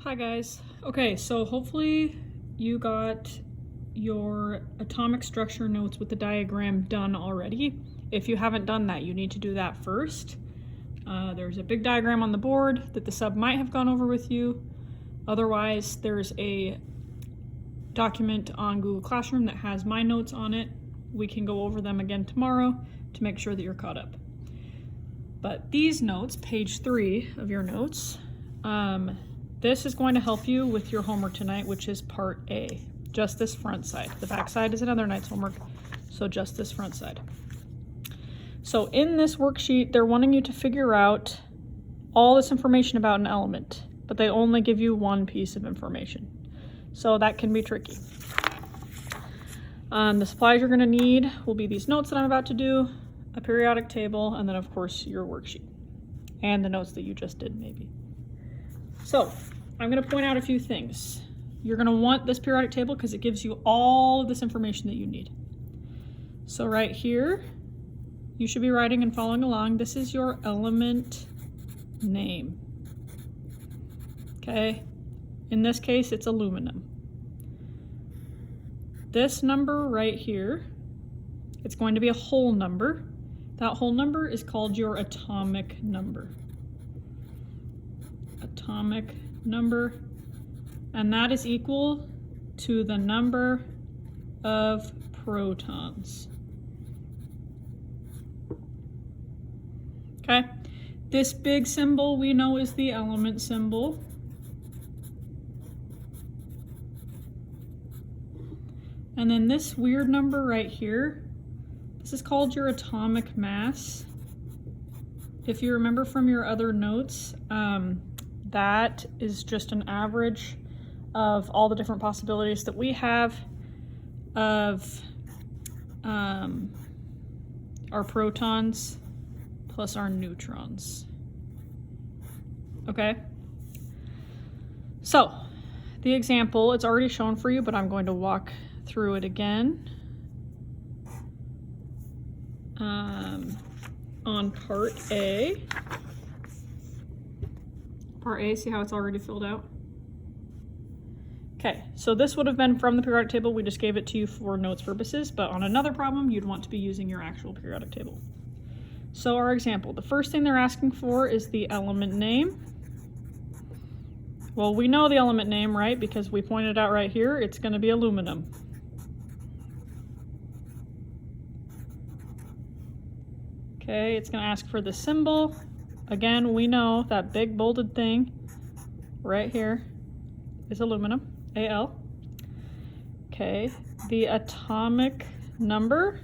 Hi guys. Okay, so hopefully you got your atomic structure notes with the diagram done already. If you haven't done that, you need to do that first. There's a big diagram on the board that the sub might have gone over with you. Otherwise, there's a document on Google Classroom that has my notes on it. We can go over them again tomorrow to make sure that you're caught up. But these notes, page 3 of your notes, this is going to help you with your homework tonight, which is part A, just this front side. The back side is another night's homework, so just this front side. So in this worksheet, they're wanting you to figure out all this information about an element, but they only give you one piece of information. So that can be tricky. The supplies you're going to need will be these notes that I'm about to do, a periodic table, and then of course your worksheet, and the notes that you just did maybe. So I'm going to point out a few things. You're going to want this periodic table because it gives you all of this information that you need. So right here, you should be writing and following along. This is your element name. Okay, in this case, it's aluminum. This number right here, it's going to be a whole number. That whole number is called your atomic number. Atomic number, and that is equal to the number of protons. Okay, this big symbol we know is the element symbol. And then this weird number right here, this is called your atomic mass. If you remember from your other notes, that is just an average of all the different possibilities that we have of our protons plus our neutrons. Okay? So, the example, it's already shown for you, but I'm going to walk through it again. On part A. Part A, see how it's already filled out? Okay, so this would have been from the periodic table. We just gave it to you for notes purposes, but on another problem, you'd want to be using your actual periodic table. So our example, the first thing they're asking for is the element name. Well, we know the element name, right? Because we pointed out right here, it's going to be aluminum. Okay, it's going to ask for the symbol. Again, we know that big bolded thing right here is aluminum, Al. Okay, the atomic number,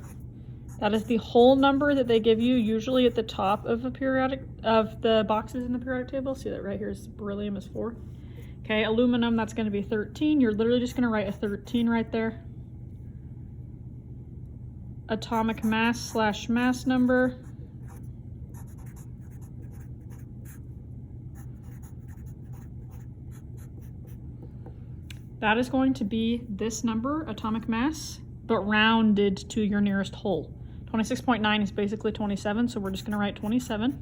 that is the whole number that they give you usually at the top of a periodic, of the boxes in the periodic table. See that right here is beryllium is 4. Okay, aluminum, that's going to be 13. You're literally just going to write a 13 right there. Atomic mass slash mass number. That is going to be this number, atomic mass, but rounded to your nearest whole. 26.9 is basically 27, so we're just going to write 27.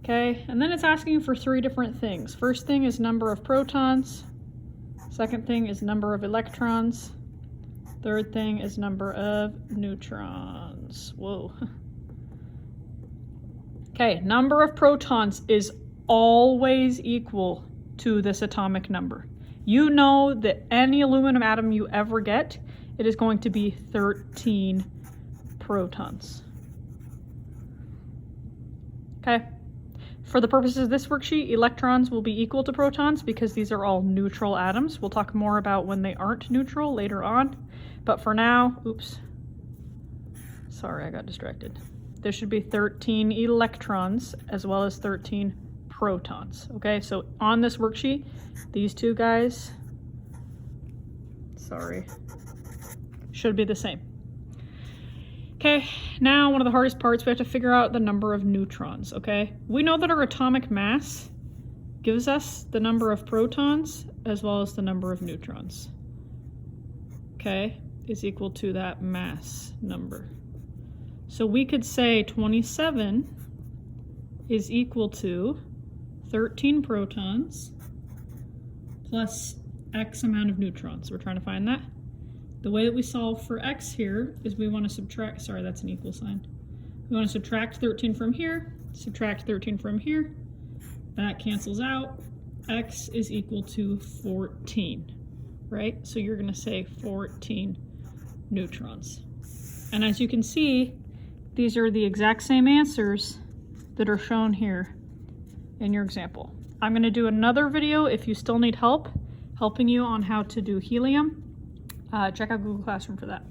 Okay, and then it's asking for 3 different things. First thing is number of protons. Second thing is number of electrons. Third thing is number of neutrons. Whoa. Okay, number of protons is always equal to this atomic number. You know that any aluminum atom you ever get, it is going to be 13 protons. Okay. For the purposes of this worksheet, electrons will be equal to protons because these are all neutral atoms. We'll talk more about when they aren't neutral later on. But for now, oops. Sorry, I got distracted. There should be 13 electrons as well as 13 protons. Okay, so on this worksheet, these two guys, sorry, should be the same. Okay, now one of the hardest parts, we have to figure out the number of neutrons, okay? We know that our atomic mass gives us the number of protons as well as the number of neutrons. Okay, is equal to that mass number. So we could say 27 is equal to 13 protons plus X amount of neutrons. We're trying to find that. The way that we solve for X here is we want to subtract, sorry, that's an equal sign. We want to subtract 13 from here, subtract 13 from here. That cancels out. X is equal to 14, right? So you're going to say 14 neutrons. And as you can see, these are the exact same answers that are shown here in your example. I'm going to do another video if you still need help, helping you on how to do helium. Check out Google Classroom for that.